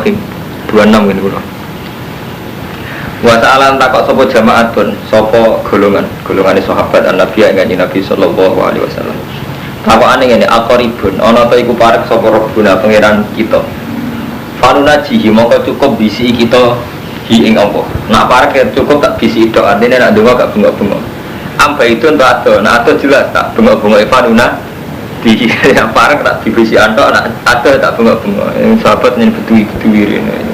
Ibrahim 26 ini kula. Wa ta'ala takok sapa jamaatun, sapa golongane sahabat Nabi kanjeng Nabi sallallahu alaihi wasallam. Takokane ngene, aqribun ana ta iku parek sapa Rabbuna pangeran kita. Fanuna jihi mongko cukup bisi kita hi ing apa. Nak parek cukup tak bisi tok, artine nak donga gak bengok-bengok. Amba itu untuk ado, nah ado jelas tak bengok-bengok fanuna di yang parek tak dibisi antok, nak ado tak bengok-bengok. Yang sahabat yang betul-betul ini.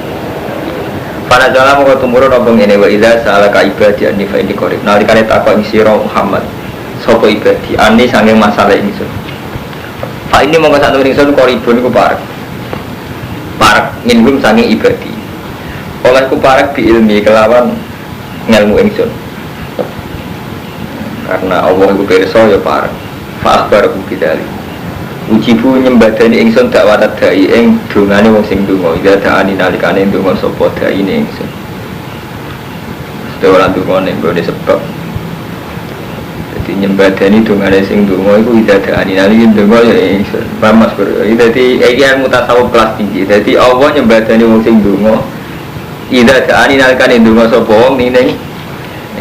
Pada jalan mau tumurun obong ini wa idza salaka ibadi anni fa inni qarib. Nalikane takok ing sira Muhammad, sapa ibadi anni saking masalah ingsun. Fa ini mongko sak ingsun qaribun iku parek. Parek minhum saking ibadi. Oleh ku parek bi ilmi kelawan ngelmu ingsun. Karena Allah iku pirsa ya parek. Fa akhbaraku bidali. Ujibu nyembadani ingsun dakwah dai ing dongane wong sing donga ida daani nalikane donga sapa daine ingsun. Ora dongane nggone sebab. Dadi nyembadani dongane sing donga iku ida daani nalikane donga ya ingsun. Pamas ber. Dadi iki mutasawuf kelas tinggi. Dadi Allah nyembadani wong sing donga ida daani nalikane donga sapa wong ning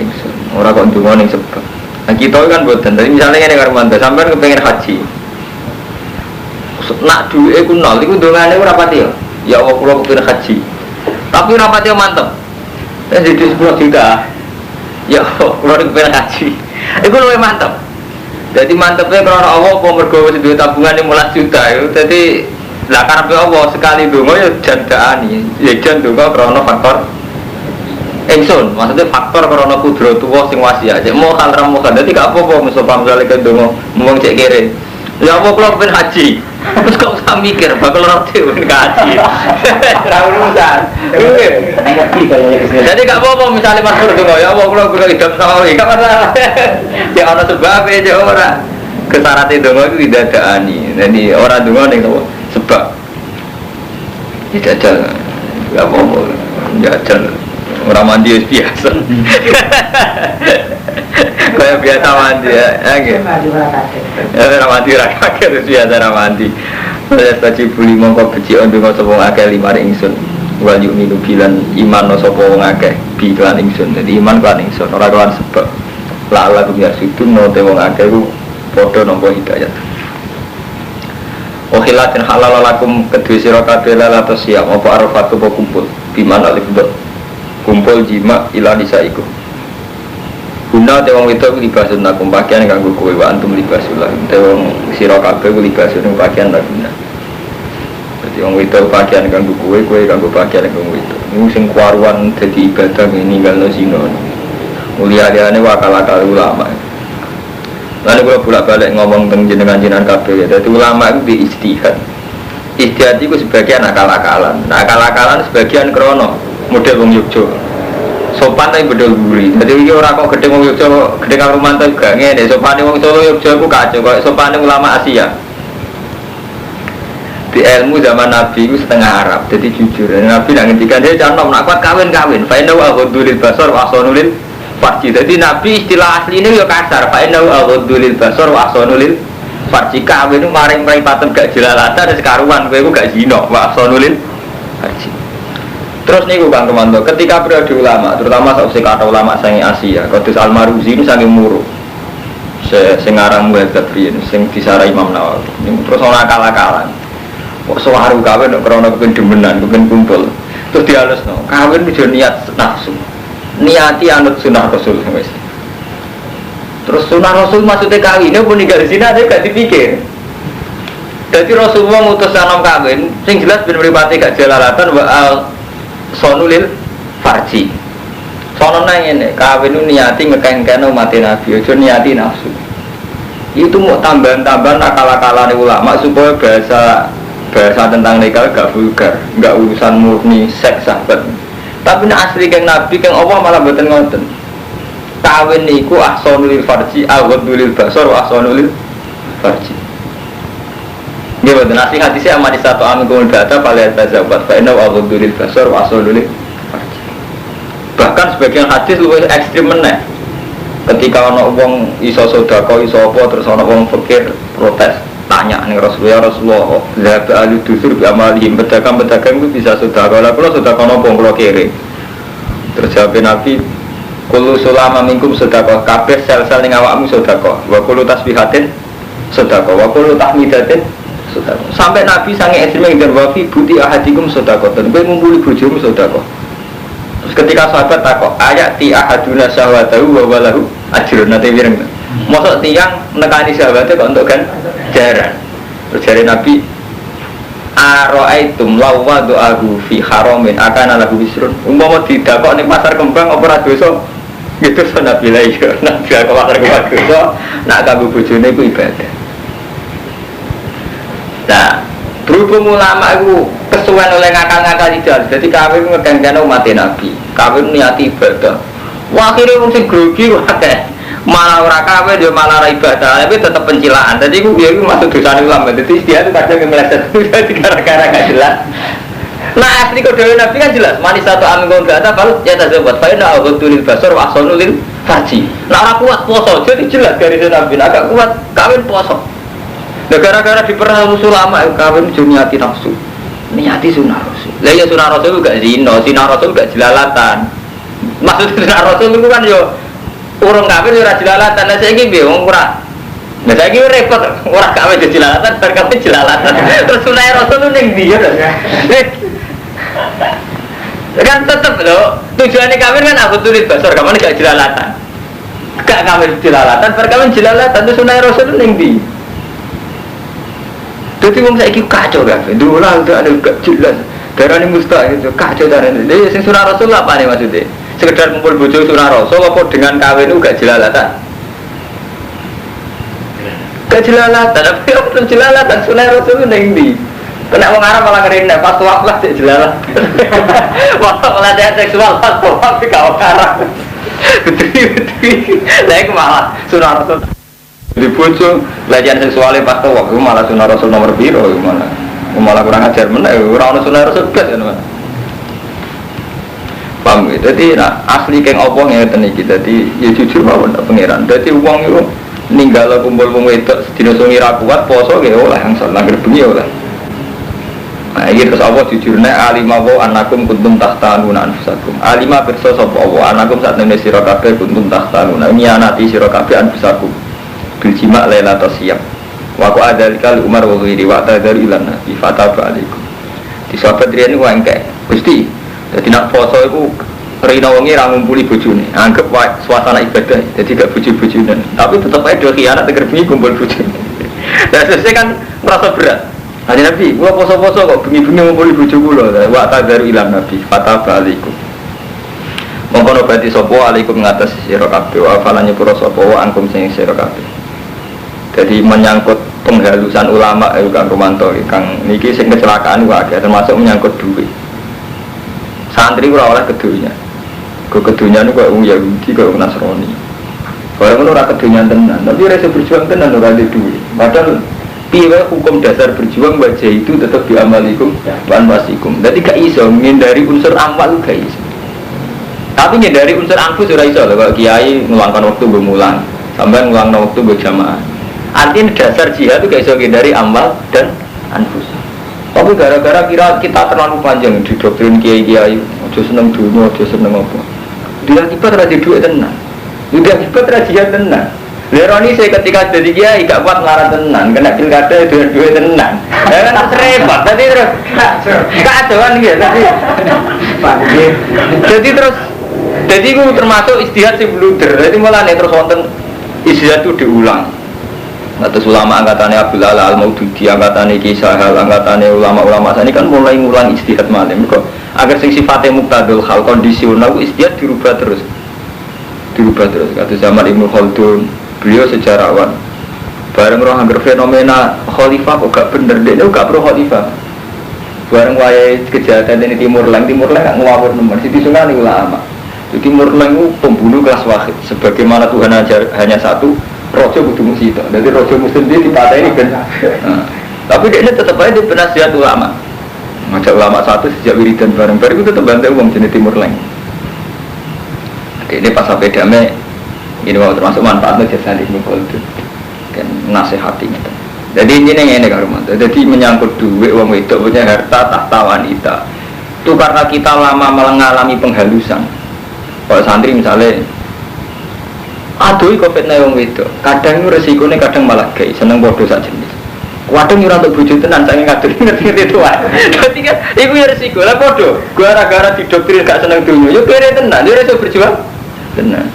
ingsun. Ora kok donga ning sebab. Nah kita kan boten. Dadi misale ngene karo mantu sampean kepengin haji. Nak duwe ku nol iku dongane ora pati ya. Ya Allah kula kepengin haji. Tapi ora pati mantep. Wis di 10 juta. Ya Allah kula kepengin haji. Iku luwih mantep. Jadi mantepnya karena Allah apa mergo wis duwe tabungan 15 juta ya. Dadi lah karepe Allah sekali donga ya jandani. Ya jan donga karena faktor ingsun. Maksudnya faktor karena kudratullah sing wasiat. Cek mau hal ramu kan. Dadi gak apa-apa musofa misale ke donga mung cek kere. Ya Allah kula kepengin haji. Terus kok usah mikir bakal roti kepengin haji. Ora urusan. Jadi gak apa-apa misalnya Mas Pur donga ya Allah kula kepengin hidup sawi. Gak masalah. Ya ana sebab ya ora. Kesarate donga iku didadakani. Jadi ora donga ning sebab. Jajal. Gak apa-apa. Jajal. Ora mandi biasa. Kayak biasa mandi ya, nggih. Ya ora mandi ra kakek biasa ra mandi. Saya tadi beli mongko beci ndonga sapa akeh limar ingsun. Wa yu'minu bilan iman sapa wong akeh bi lan ingsun. Dadi iman kan ingsun ora kan sebab. La Allah ku biar situ no te wong akeh ku padha nampa hidayat. Wa khilatin halal lakum kedue sira kabeh lato siap apa arafatu apa kumpul biman alif kumpul jima ila nisaiku. Guna te wong wedok libasun nakum pakaian kanggo kowe wa antum libasul lah. Te wong sira kabeh libasun pakaian la guna. Dadi wong wedok pakaian kanggo kowe kanggo pakaian kanggo wedok. Niku sing kuwaruan dadi ibadah ninggalno zina. Mulia-liane wakal-wakal ulama. Lalu kula bolak-balik ngomong teng jenengan-jenengan kabeh ya. Dadi ulama itu di ijtihad. Ijtihad iku sebagian akal-akalan. Nah, akal-akalan sebagian krana model wong Yogya. Sopan tapi bedol gurih. Jadi ini orang kok gede wong Yogya, gede kang Rumanto juga ngene. Sopane wong Solo Yogya ku kacau. Kok sopane ulama Asia. Di ilmu zaman Nabi itu setengah Arab. Jadi jujur. Nabi nak ngendikan dia jangan nak kuat kawin. Fa inna aghadulil basar wa ahsanulil farji. Jadi Nabi istilah asline yo kasar. Fa inna aghadulil basar wa ahsanulil farji. Kawin itu maring mripaten gak jelalatan sekaruan kowe ku gak zina wa ahsanulil farji. Terus nih Kang Romanto, ketika periode ulama, terutama sausé kata ulama sange Asia, Qudus Al-Maruzi itu sange muru. Sing aran muadzab riyen, sing disara Imam Nawawi. Terus ora akal-akalan. Kok suwaru kawin nek krana kepengin demenan, kepengin kumpul. Terus dialusno, kawin aja niat nafsu. Niati anut sunah Rasul wis. Terus sunah Rasul maksudnya kawin, pun ninggal zina dia gak dipikir. Jadi Rasulullah ngutus anom kawin, sing jelas ben mripate gak jalalatan wa sonulil farji. Sono nang ngene, kawin nu niati ngekeng-kene umat Nabi, aja niati nafsu. Itu mau tambahan-tambahan akal-akalane ulama supaya bahasa tentang nikah gak vulgar, gak urusan murni seks sahabat. Tapi nek asli keng Nabi keng Allah malah mboten ngoten. Kawin niku ahsanulil farji, aghadulil basar wa ahsanulil farji. Dia betul nasi hati saya amat satu amin kemudian data paling tazabat. Fainau aghadulil basar wa ahsanulil farji. Bahkan sebagian hadis lebih ekstrim meneh. Ketika ana wong iso sedekah iso apa terus ana wong fakir protes. tanya nih Rasulullah, zat ahli dusur bi amalihim, pedagang-pedagang itu bisa sedekah. Lah kula sedekah napa kula kere. Terus jawab Nabi, kullu sulama minkum sedekah, kabeh sel-sel ning awakmu sedekah. Wa kullu tasbihatin sedekah, wa kullu tahmidatin sedekah. Sampai Nabi sange ekstrem ngen wafi buti ahadikum sedekah. Dan kowe ngumpuli bojomu sedekah. Terus ketika sahabat takok, ayati ahaduna syahwatahu wa walahu ajrun nate wireng. Mosok tiyang nekani syahwate kok entuk kan jaran. Terus jare Nabi, ara'aitum law wadu'ahu fi haramin akana lahu wisrun. Umpama didakok ning pasar kembang apa ora dosa? Gitu so Nabi la iya. Nabi kok pasar kembang dosa, nak kanggo bojone iku ibadah. Nah, berhubung ulama itu kesuwen oleh ngakal-ngakal ideal, jadi kawin ngegangkan umat Nabi, kawin niati ibadah. Wah akhirnya orang sing grogi wae, malah ora kawin dia malah ibadah, tapi tetap pencilaan. Jadi aku dia masuk dosa ulama, jadi dia itu kadang meleset, jadi gara-gara nggak jelas. Nah asli kode Nabi kan jelas, manis satu amin kau nggak ada, kalau ya tak buat faedah aku tulis basar, wasonulil faji. Nah aku kuat poso, jadi jelas garis Nabi, agak kuat kawin poso. Nah, gara-gara diperah ulama kawin niati nafsu, niati sunah rasul. Lah ya sunah rasul gak zina, sunah rasul gak jelalatan. Maksud sunah rasul itu kan yo urung kawin ora jelalatan. Lah saiki piye wong ora. Lah saiki repot, ora kawin jelalatan, bar kawin jelalatan. Terus sunah rasul itu ning ndi ya? Kan tetep lho, tujuannya kawin kan aku tulis basar, kapan gak jelalatan. Gak kawin jelalatan, bar kawin jelalatan itu sunah rasul itu ning ndi? Jadi orang saya ikut kacau kan, dulu lah itu ada gak jelas. Darah ini mustahil itu kacau darah ini. Jadi sing sunah rasul apa nih maksudnya? Sekedar kumpul bojo sunah rasul, apa dengan kawin itu gak jelalatan? Gak jelalatan, tapi apa jelalatan sunah rasul itu nengdi. Kena orang Arab malah ngerindah, pas waktu lah jelalatan. Waktu pelatihan seksual pas waktu kau Arab. Betul. Lagi malah sunah rasul. Di bojo belajar seksualnya pas tuh waktu malah sunah rasul nomor biru malah kurang ajar mana orang sunah rasul kan paham gitu. Jadi asli keng opong ya teniki. Jadi ya jujur bahwa tidak pangeran. Jadi uang itu ninggal kumpul wedok sedina sungi rakuat poso ya oleh yang salah gerbengi oleh. Nah ini terus apa jujurnya alimah wa anakum kuntum tahtanuna anfusakum. Alimah pirsa sapa wa anakum saat nemne sira kabeh kuntum tahtanuna nyanati sira kabeh anfusakum. Biljima laylatul siap. Wa qad adzalika li Umar wa ghairi wa tadari ilan nabi fataba alaikum. Di sahabat riyen ku engke. Gusti, dadi nak poso iku rina wengi ra ngumpuli bojone. Anggap wae suasana ibadah, dadi gak bojo-bojone. Tapi tetep ae do khianat teger bengi kumpul bojone. Lah sesuk kan merasa berat. Hanya Nabi, gua poso-poso kok bengi-bengi ngumpuli bojo kula. Wa tadari ilan nabi fataba alaikum. Mongko berarti sapa alaikum ngatas sira kabeh wa falanya pura sapa wa angkum sing sira kabeh. Jadi menyangkut penghalusan ulama Kang Romanto, Kang niki sing kecelakaan wae termasuk menyangkut duit. Santri ora oleh kedunya. Kedunya niku kok Yahudi kok Nasrani. Kalau ngono ora kedunya tenan, tapi rasa berjuang tenan ora ada duit. Padahal piye hukum dasar berjuang wajah itu tetap diamalikum wan wasikum. Dadi gak iso menghindari unsur amal gak iso. Tapi menghindari unsur anfus ora iso lho kok kiai ngeluangkan waktu bermulang, sampean ngeluangkan waktu berjamaah. Artinya dasar jihad itu gak bisa dari amal dan anfus. Tapi gara-gara kira kita terlalu panjang di doktrin kiai-kiai, ojo seneng dunia, ojo seneng apa. Dia akibat raja duit tenang, dia akibat raja jihad tenang. Leroni saya ketika jadi kiai gak kuat ngarang tenang, kena pilkada dengan duit tenang. Ya kan repot, tadi terus kacauan gitu. Jadi terus, jadi itu termasuk istihad si blunder. Jadi malah nih terus wonten istihad itu diulang. Atas ulama angkatannya Abdul Ala Al-Maududi, angkatannya Kisah Hal, angkatannya ulama-ulama ini kan mulai ngulang istihad malam kok agar sing sifatnya muktadul hal kondisional istihad dirubah terus kata zaman Ibnu Khaldun, beliau sejarawan bareng roh anggar fenomena khalifah kok gak bener dia gak perlu khalifah bareng wayai kejahatan ini Timur Leng gak ngawur nomor Siti Sunani ulama di Timur Leng itu pembunuh kelas wahid sebagaimana Tuhan hanya satu rojo butuh musita, jadi rojo muslim dia dipatahin kan. Tapi dia ini tetap aja di penasihat ulama. Ngajak ulama satu sejak wiridan bareng-bareng itu tetap bantai uang jenis Timur Leng. Ini pas sampai damai, ini mau termasuk manfaatnya jasa di Ibnu Khaldun, kan nasihatinya. Jadi ini kan Romanto. Jadi menyangkut duit uang itu punya harta tahta wanita. Itu karena kita lama mengalami penghalusan. Kalau santri misalnya, aduh kok fitnah uang itu. Kadang resikonya kadang malah gay, seneng bodoh saja jenis. Kadang nyurang untuk bujuk tenan, saya ngatur ngerti itu kan. Berarti kan, itu ya resiko lah bodoh. Gara-gara didoktrin gak seneng dunia, yuk kira tenan, dia resiko berjuang tenan.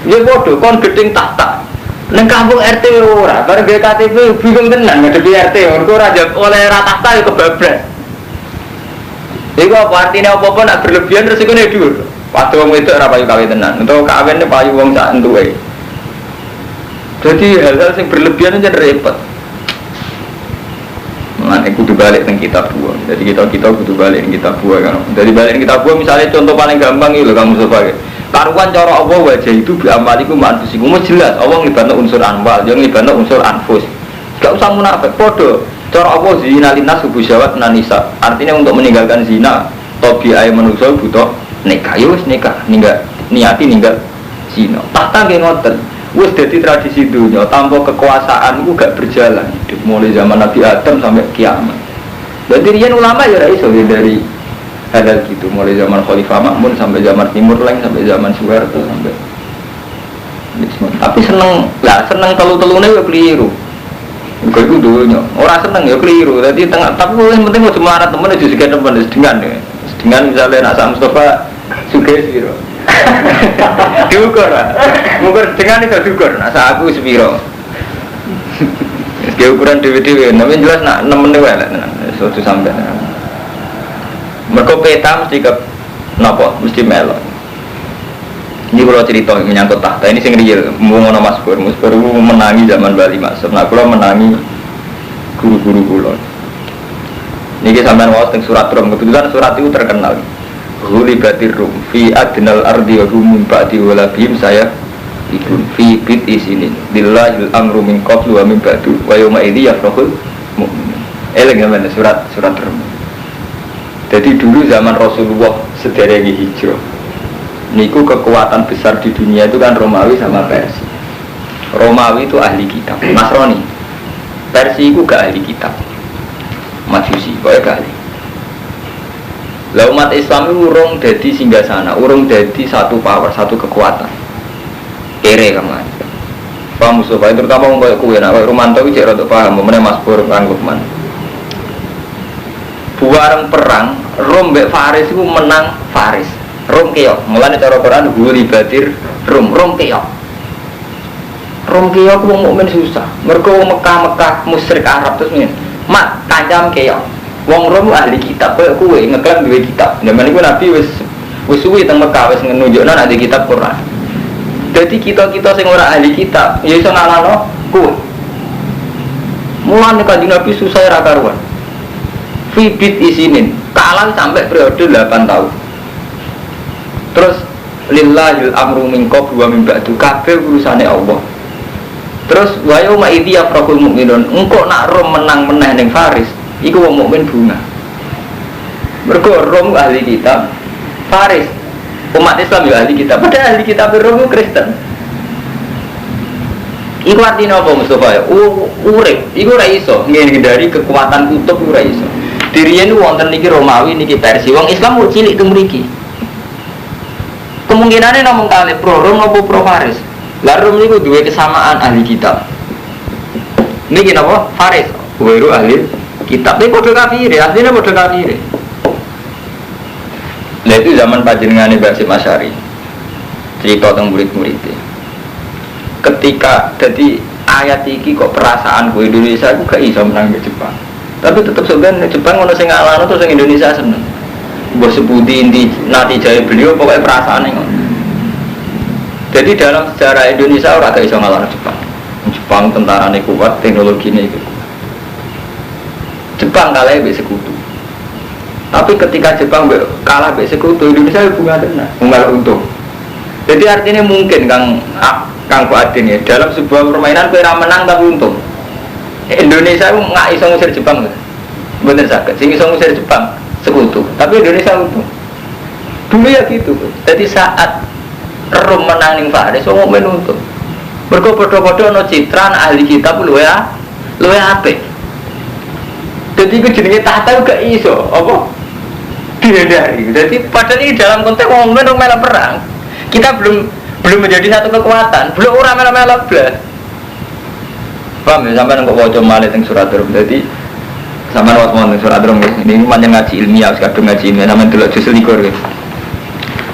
Ya bodoh, kon gedeng tahta. Neng kampung RT ora, bareng GKTP bingung tenan ngadepi RT, mergo ora oleh rata tahta ya kebablas. Iku apa artinya apa-apa nak berlebihan resikone dhuwur. Waktu wong wedok ora payu kawin tenan, untuk kawin payu wong sak entuke. Jadi hal-hal yang berlebihan aja repot. Mengenai kudu balik teng kitab buah. Jadi kita kudu balik teng kitab buah kan. Dari balik kitab buah misalnya contoh paling gampang itu kamu sebagai karuan cara Allah wajah itu biamaliku manfusiku jelas Allah nglibatno unsur anwal, yang nglibatno unsur anfus. Gak usah munafik podo. Cara Allah zina linas subuh syawat nanisa. Artinya untuk meninggalkan zina, tabi'ai manusia butuh nikah. Ya wis nikah, niati ninggal zina. Tahta nggih ngoten. Wis dadi tradisi dunia, tanpa kekuasaan itu gak berjalan hidup mulai zaman Nabi Adam sampai kiamat. Jadi riyen ulama ya ra iso dari hadal gitu, mulai zaman Khalifah Ma'mun sampai zaman Timur Leng sampai zaman Soeharto sampai. Tapi seneng telu-telune ya keliru. Kau itu dulunya, orang seneng ya keliru. Jadi tengah, tapi yang penting mau cuma temen aja juga temen dengan misalnya nak sama Mustafa Sugih Siro. Diukur lah, ukur dengan itu diukur. Nak aku sepiro. Dia ukuran dewi-dewi, tapi jelas nak 6 menit lah, suatu sampai. Mereka peta mesti ke nopo, mesti melon. Ini kalau cerita menyangkut tahta ini sing real, mau ngono Mas Pur menangi zaman Bali Mas. Nah, kalau menangi guru-guru kula. Niki sampean waos teng surat Rum, kebetulan surat itu terkenal. Ghulibatir Rum fi adnal ardi wa hum min ba'di wala bihim saya ikun fi bid isinin. Billahil amru min qablu wa min ba'du wa yawma idzi yafrahul mu'minun. Eling surat Rum. Jadi dulu zaman Rasulullah sederenge hijrah. Niku kekuatan besar di dunia itu kan Romawi sama Persia. Romawi itu ahli kitab, Nasrani. Persia itu gak ahli kitab. Majusi, pokoknya gak ahli. Lah umat Islam itu urung jadi singgasana, urung jadi satu power, satu kekuatan. Kere kamu. Paham Mustafa, terutama kayak kue, nak Romanto itu cek rotok paham, mana Mas Pur Rangkupman. Buareng perang, Rom mbek Faris itu menang Faris. Rom keok, mulane cara Quran ghulibatir Rom keok. Rom keok wong mukmin susah. Mergo Mekah musyrik Arab terus ngene. Mak kancam keok. Wong Rom ahli kitab koyo kowe ngeklaim duwe kitab. Zaman iku Nabi wis suwi teng Mekah wis nunjukno ada kitab Quran. Jadi kita sing ora ahli kitab, ya iso ngalahno kowe. Mulane Kanjeng Nabi susah ra karuan. Fibit isinin, kalah sampai periode 8 tahun. Terus lillahil amru min qablu wa min ba'du, kabeh urusane Allah. Terus wa yauma idzi yafrahul mu'minun, engko nak Rom menang meneh ning Faris, iku wong mukmin bunga. Mergo Rom ahli kitab, Faris umat Islam ya ahli kitab, padahal ahli kitab Rom Kristen. Iku artinya apa Mustafa ya? Urip, iku ora iso ngindari kekuatan kutub ora iso. Diriyen wonten niki Romawi niki Persia, wong Islam kok cilik teng mriki. Kemungkinannya namung kali pro Rom atau pro Faris. Lah Rom itu dua kesamaan ahli kitab. Ini kenapa? Faris, weru ahli kitab. Tapi bodoh kafir, aslinya bodoh kafir. Nah itu zaman panjenengane Mbak Sim Asy'ari. Cerita tentang murid-muridnya. Ketika jadi ayat iki kok perasaan gue Indonesia aku gak iso menang di Jepang. Tapi tetap sebenarnya Jepang ono sing ngalahno terus sing Indonesia seneng. Mbok sebuti inti nanti jaya beliau pokoknya perasaan yang. Jadi dalam sejarah Indonesia orang gak bisa ngalahkan Jepang. Jepang tentaranya kuat, teknologinya itu. Jepang kalah be sekutu. Tapi ketika Jepang kalah be sekutu, Indonesia bunga tenang, bunga untung. Jadi artinya mungkin Kang Fuadin ya dalam sebuah permainan kira menang tapi untung. Indonesia nggak iso ngusir Jepang, bener sakit. Sing iso ngusir Jepang sekutu, tapi Indonesia untung. Dulu ya gitu. Jadi saat Rom menang ning Faris, wong mukmin untung. Mergo padha-padha ana citran ahli kitab lho ya. luwe apik. Jadi iku jenenge tahta gak iso apa dihindari. Jadi padahal ini dalam konteks wong men melok perang. Kita belum menjadi satu kekuatan, belum ora melok blas. Paham ya sampean kok waca malih teng surat Rum. Jadi sampean waca teng surat Rum ini manjen ngaji ilmiah kadung ngaji ilmiah sampean delok juz 21.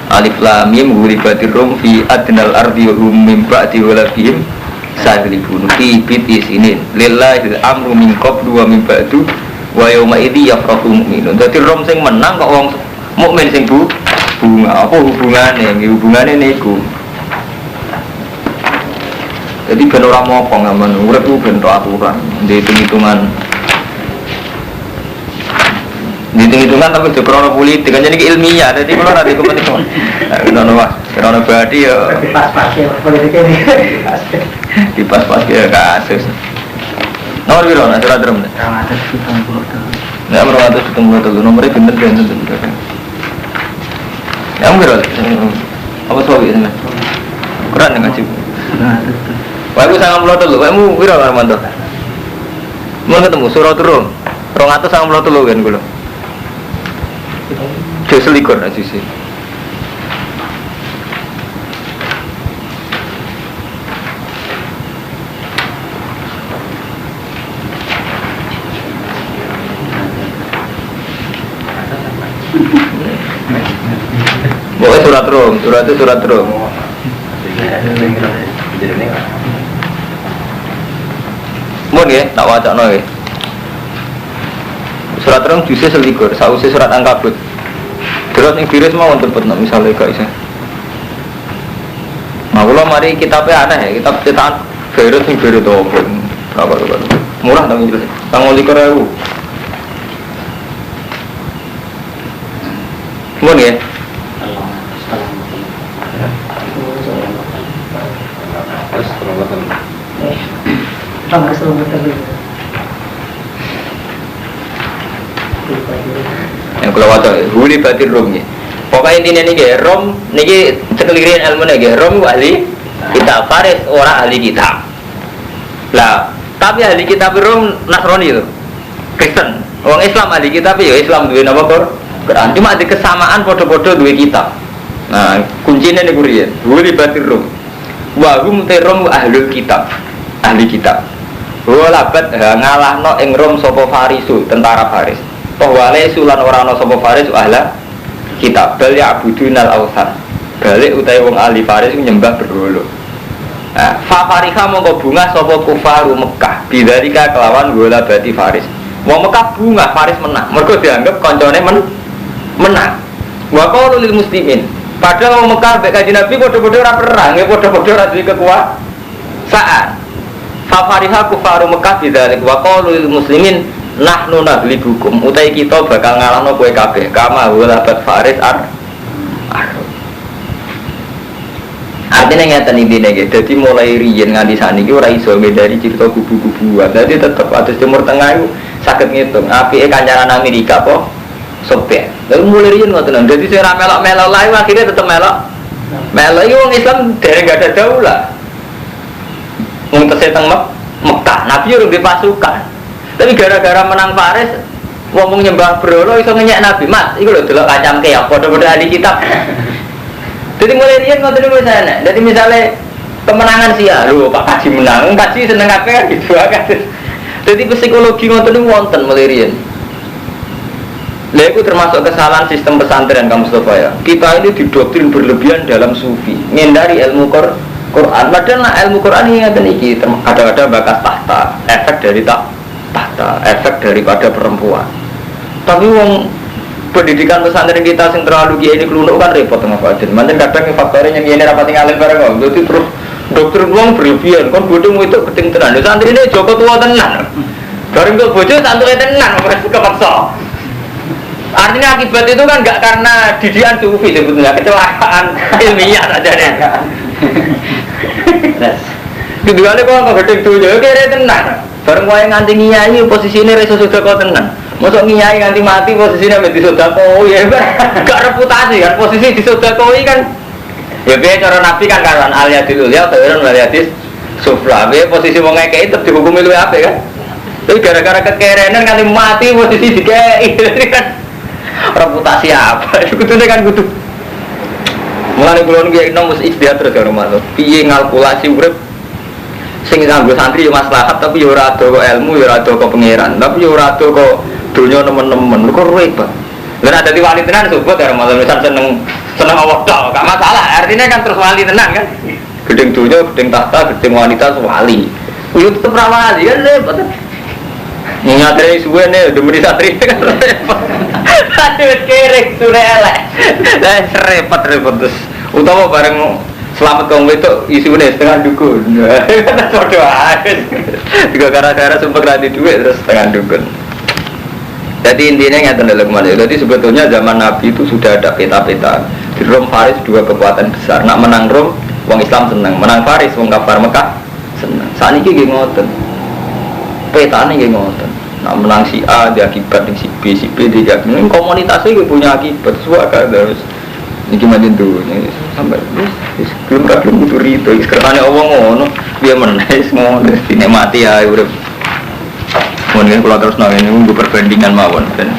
Alif lam mim ghulibatir rum fi adnal ardi wa hum min ba'di walabihim saglibun fi biti sinin lillahi amru min qablu wa min ba'du wa yawma idzi yafrahu mu'minun. Dadi rom sing menang kok wong mukmin sing bunga. Apa hubungane? Hubungane niku. Jadi ben ora mopo ngamen urip ku ben aturan, hitung-hitungan. Hitung-hitungan tapi juga krono politik kan jadi ilmiah. Jadi kalau ada kompetisi krono Mas, krono berarti ya pas-pas ya politiknya ini. Di pas-pas ya kasus. Nomor piro nek surat Rum? 270. Nek 270 nomornya bener. Yang piro? Apa sawi ini? Quran ngaji. Wah, aku 93, kamu piro Armando? Mau ketemu surat Rum. 293 kan kula. Jus likur aja sih. Pokoknya surat Rum, surat Rum. Mun ya, tak wacana ya. Surat Rum jusnya selikur, sausnya surat Ankabut. Terus yang virus mau tempat nak misalnya gak bisa. Nah kalau mari kitabnya aneh ya, kitab cetakan virus yang virus itu berapa murah tapi jelas. Tanggal 5.000. Mun ya. Yang kalau waktu huli batir Rum ni. Pokoknya intinya ni ke Rum ni sekelirin ilmu ni ke Rum ahli kitab, Faris orang ahli kitab. Lah tapi ahli kitab Rum Nasrani tu, Kristen. Orang Islam ahli kitab ya Islam dua nama Quran. Cuma ada kesamaan foto-foto dua kitab. Nah kuncinya ni kurian huli batir Rum. Wahum terum ahli kitab, ahli kitab. Walabat ngalah no ing Rum sopo Farisu tentara Faris. Wale sulan orang no sopo Faris ahla kitab bel ya abudunal awsan balik utai wong ahli Faris nyembah berhala. Fa fariha mongko bunga sopo kufaru Mekah bidzalika kelawan gola bati Faris. Wong Mekah bunga Faris menang mergo dianggap koncone menang. Wa qalu lil muslimin padahal wong Mekah mek Kanjeng Nabi padha-padha ora perang ya padha-padha ora duwe kekuasaan. Fa fariha kufaru Mekah bidzalika wa qalu lil muslimin nahnu naglibukum utai kita bakal ngalahno kowe kabeh kama walabat Faris artinya ngeten intine nggih dadi mulai riyen nganti saniki ora iso ngedari cerita kubu-kubuan dadi tetep atus Timur Tengah iku saged ngitung apike kancaran Amerika apa Soviet lha mulai riyen ngoten dadi sing ora melok-melok lae akhirnya tetep melok iki wong Islam dereng gak ada daulah wong tese teng Mekah Nabi urung di pasukan. Tapi gara-gara menang Faris, ngomong nyembah berhala iso ngenyek Nabi. Mas, iku lho delok kacang keok, padha-padha ahli kitab. Jadi mulai riyen ngoten niku sana. Jadi misalnya kemenangan sih ya, lho Pak Kaji menang, Kaji seneng kabeh kan gitu kan. Jadi psikologi ngoten niku wonten mulai riyen. Lha iku termasuk kesalahan sistem pesantren kamu Mustafa ya. Kita ini didoktrin berlebihan dalam sufi, ngindari ilmu Quran. Padahal ilmu Quran ini ngaten iki kadang-kadang bakas tahta, efek dari tahta, efek daripada perempuan. Tapi wong pendidikan pesantren kita sing terlalu kiai ini kelunuk kan repot tengah badan. Manten kadang faktornya yang ini rapati ngalim bareng kok. Jadi terus dokter wong berlebihan, kon bodho itu keting tenan. Santri ini Joko tua tenan. Bareng kok bojo santuke tenan ora kepaksa. Artinya akibat itu kan enggak karena didikan sufi sebetulnya, kecelakaan ilmiah saja deh. Keduanya kok gedeng dunya kere tenan. Bareng wae nganti ngiyai posisine reso sedekah tenan. Mosok ngiyai nganti mati posisine mek disedekah ya gak reputasi kan posisi disedekahi kan. Ya piye cara Nabi kan karuan aliyadil ulia tawirun waliyadis sufla. Piye posisi wong ngekeki tetep dihukumi luwih apik kan. Tapi gara-gara kekerenan nganti mati posisi dikei kan reputasi apa? Kudune kan kudu. Mulane kula niki nom mesti istihad terus karo manut. Piye ngalkulasi urip sing nganggo santri yo maslahat tapi yo ora ado kok ilmu yo ora ado kok pangeran tapi yo ora ado kok donya nemen-nemen kok repot. Lah nek dadi wali tenan sebut karo manut misal seneng Allah tok gak masalah artinya kan terus wali tenan kan. Gedeng donya, gedeng tahta, gedeng wanita wali. Yo tetep ra wali kan repot. Nyatri suwe nih udah meni santri kan repot. Aduh kerek sure elek. Lah repot terus. Utawa bareng selamat kaum itu isune setengah dukun. Podo ae. Tiga gara-gara sumpah radi duit terus setengah dukun. Jadi intinya ngeten lho kemana. Jadi sebetulnya zaman Nabi itu sudah ada peta-peta. Di Rom Faris dua kekuatan besar. Nak menang Rom, wong Islam seneng. Menang Faris, wong kafir Mekah seneng. Saniki nggih ngoten. Petane nggih ngoten. Nak menang si A dia akibat si B dia akibat. Komunitasnya punya akibat. Suaka terus. Ini macam tu, sampai belum butuh rito. Sekarang Allah ngono, dia menaik semua, ini mati ya udah. Kemudian kalau terus nang ini gue perbandingan mawon kan.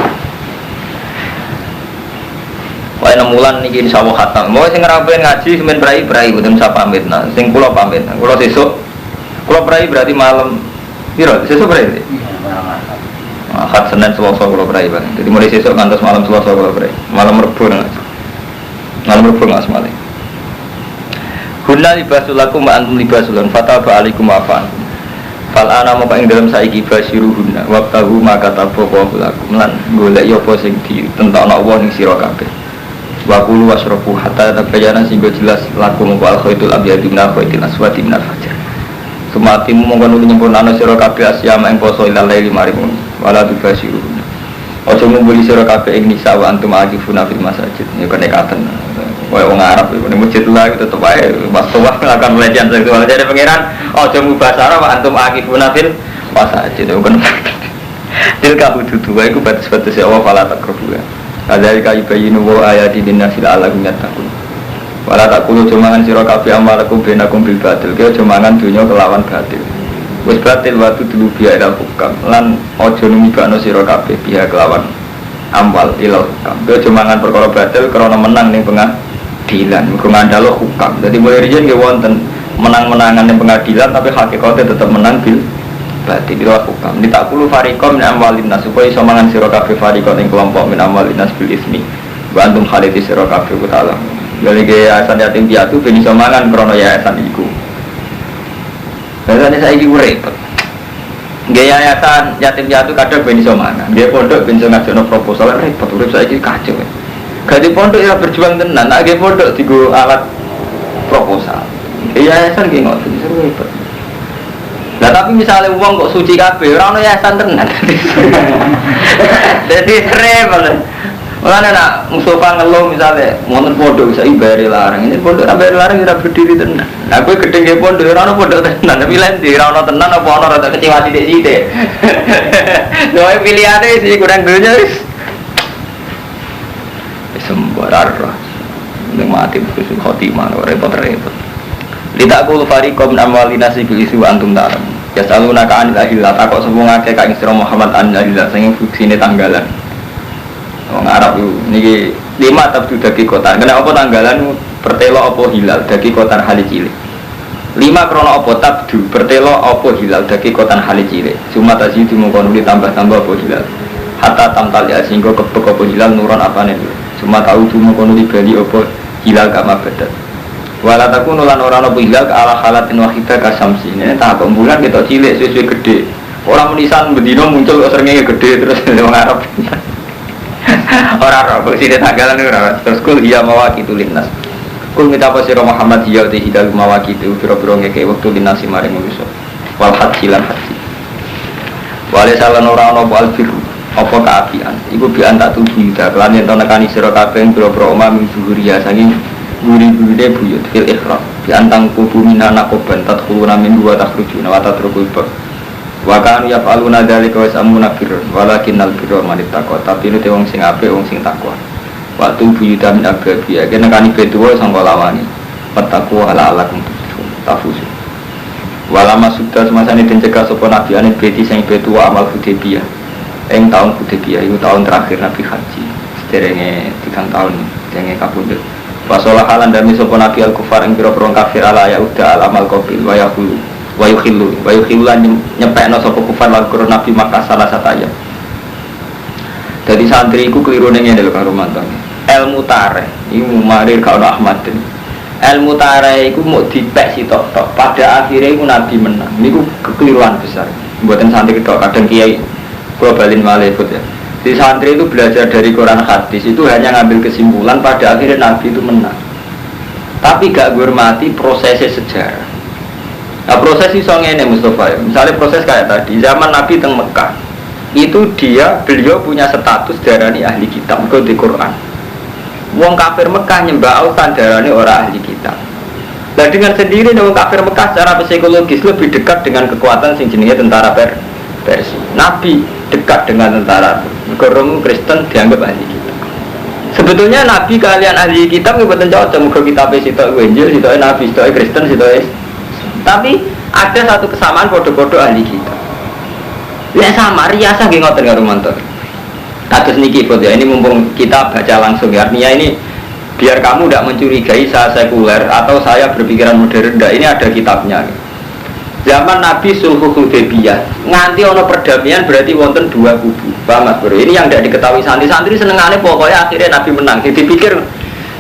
Wah 6 bulan nih insya Allah khatam. Mau sing ngerapain ngaji, semen berai, bukan saya pamit. Nah, sing pulau pamit. Kalau sesuk, kalau berai berarti malam. Biro, sesuk berai. Akad Senin Selasa kalau berai bang. Jadi mulai sesuk ngantos malam Selasa kalau berai. Malam Rebo ngaji. Malam Rebo nggak semali. Hunna libasulakum wa antum libasulan fataba alaikum afan. Fal ana maka ing dalam saiki basiruhunna waqtahu maka tabaqa lakum lan golek ya apa sing ditentokno Allah ning sira kabeh. Wa qulu wasrafu hatta tabayyana sing jelas lakum wal khaitul abyadu minal khaitil aswadi minal fajr. Sumatimu mongko nuli nyempurnane sira kabeh asyama ing poso ilal laili marimun wala tubasiruhunna. Ojo ngumpuli sira kabeh ing nisa wa antum akifuna fil masajid. Ya kenekaten. Wah orang Arab itu, ini masjid lah itu tetap aja waktu melakukan pelecehan seksual jadi pangeran oh jamu bahasa Arab antum akifuna fil masajid itu kan tilka hududuwa itu batas-batas ya Allah fala taqrabuha kadzalika yubayyinu ayati linnasil la'allahum yattaqun wala taqulu jumangan sira kabeh amalakum bainakum bil batil kaya jumangan dunya kelawan batil wis batil wa tudlu biya ila hukam lan aja numibakno sira kabeh biya kelawan amal ila hukam kaya jumangan perkara batil krana menang ning pengadilan, ngandalo hukam. Jadi mulai riyen nggih wonten menang-menangan yang pengadilan tapi hakikatnya tetap menang bil berarti bil hukam. Ditakulu fariqom min amwalin nas supaya iso mangan sira kabeh fariqon ing kelompok min amwalin nas bil ismi. Wa antum khalidi sira kabeh ku ta'ala. Jadi yayasan yatim piatu ben iso mangan krana yayasan iku. Lah saiki repot. Nggih yayasan yatim piatu kadang ben iso mangan. Nggih pondok ben iso ngajono proposal repot urip saiki kacau. Gadi pondok ya berjuang tenan, nak gadi pondok digo alat proposal. Yayasan ki ngoten seru repot. Lah tapi misalnya uang kok suci kabeh, ora ono yayasan tenan. Jadi repot. Mulane nak Mustafa ngeluh misalnya wonten pondok bisa ibare larang, ini pondok ra bayar larang ora berdiri tenan. Lah kowe gedhe nggih pondok ora ono pondok tenan, tapi lain di ora ono tenan apa ono rada kecewa sithik-sithik. Doe pilihane sih kurang dunya wis. Sembarar ning mati khusnul khotimah repot-repot. Litakul fariqom amwalina sibil isu antum taram. Ya saluna ka anil ahillah takok semua ngake ka Isra Muhammad an ahillah sing fuksine tanggalan. Wong Arab itu niki 5 tabdu dagi kotar. Kena apa tanggalan pertelo apa hilal dagi kotar hali cilik. 5 krana apa tabdu pertelo apa hilal dagi kotar hali cilik. Cuma tazidu mongkon ditambah-tambah apa hilal. Hatta tamtal ya singgo kebek apa hilal nuron apane. Cuma tahu cuma kono dibeli apa hilal kama badat. Wala takunu lan ora ana hilal ka ala halatin wahidah ka samsi. Ini tak bulan kita cilik suwe-suwe gede. Ora menisan bendina muncul kok srengenge gede terus wong Arab. Ora kok sine tanggalan ora. Terus kul iya mawaqitu linnas. Kul mitapa sira Muhammad ya te hidal mawaqitu pira-pira ngeke wektu linasi maring manusa. Wal hajilan haji. Wale salan ora ana alfiru apa kaapian iku bian tak tuju ida kelan yen nekani sira kabeh boro-boro omah min zuhuria saking guri-gurine buyut fil ikhra bian tang kubu minana koban tadkhuluna min wa takhrujuna wa tatrukul bab wa kanu yafaluna dzalika wa samuna birr walakinnal birra man ittaqa tapi nek wong sing apik wong sing takwa waktu buyuta min ababi ya nekani betuwa sangka lawani petakwa ala alakum tafusu Walama sudah semasa ini dicegah sopo Nabi anit beti sing betu amal Hudaybiyah. Ing tahun Hudaybiyah itu tahun terakhir Nabi haji. Sederenge 3 tahun denge kapundhut. Wasolah halan dami sopo Nabi al-kufar ing pira-pira kafir ala ya uda al-amal qabil wa yukhillu lan nyepekno sopo kufar lan karo Nabi Makkah salah sataya. Jadi santri iku keliru ning ngene lho karo mantan. Ilmu tareh iku marir karo Ahmad. Ilmu tareh iku mau dipek sitok-tok. Pada akhirnya iku Nabi menang. Niku kekeliruan besar. Mboten santri tok, kadang kiai kula balin malih ya. Di santri itu belajar dari Quran hadis itu hanya ngambil kesimpulan pada akhirnya Nabi itu menang. Tapi gak menghormati prosesnya sejarah. Nah proses iso ngene Mustafa ya. Misalnya proses kayak tadi, zaman Nabi teng Mekah. Itu beliau punya status darani ahli kitab mergo di Quran. Wong kafir Mekah nyembah autan darani orang ahli kitab. Nah dengan sendiri wong kafir Mekah secara psikologis lebih dekat dengan kekuatan sing jenenge tentara Persia. Nabi dekat dengan tentara Rom Kristen dianggap ahli kitab. Sebetulnya Nabi kalian ahli kitab mboten cocok mergo kitabe sitok Injil, sitok Nabi, sitok Kristen, sitok. Tapi ada satu kesamaan podo-podo ahli kitab. Ya sama riasa nggih ngoten karo mantor. Kados niki foto ya, ini mumpung kita baca langsung ya. Artinya ini biar kamu tidak mencurigai saya sekuler atau saya berpikiran modern. Nah, ini ada kitabnya. Zaman Nabi Sulhul Hudaybiyah nganti ono perdamaian berarti wonten 2 kubu. Paham Mas Bro? Ini yang tidak diketahui santri-santri senengane pokoknya akhirnya Nabi menang. Jadi pikir